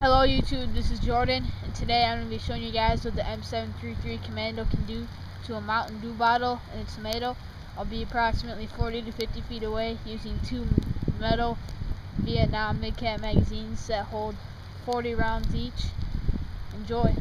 Hello YouTube, this is Jordan, and today I'm going to be showing you guys what the M733 commando can do to a Mountain Dew bottle and a tomato. I'll be approximately 40 to 50 feet away using two metal Vietnam mid-cap magazines that hold 40 rounds each. Enjoy!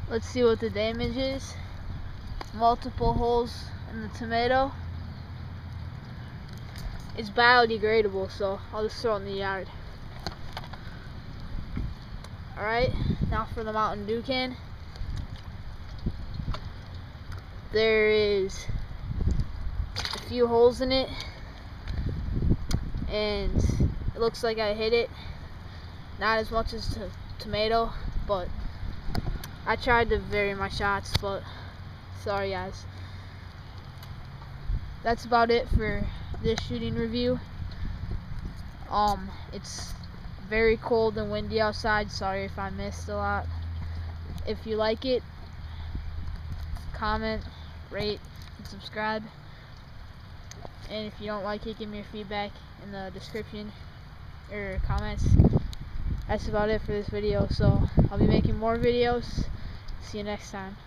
Let's see what the damage is. Multiple holes in the tomato. It's biodegradable, so I'll just throw it in the yard. Alright, now for the Mountain Dew can. There is a few holes in it, and it looks like I hit it. Not as much as tomato, but I tried to vary my shots, but sorry guys. That's about it for this shooting review. It's very cold and windy outside. Sorry if I missed a lot. If you like it, comment, rate, and subscribe. And if you don't like it, give me your feedback in the description or comments. That's about it for this video, so I'll be making more videos. See you next time.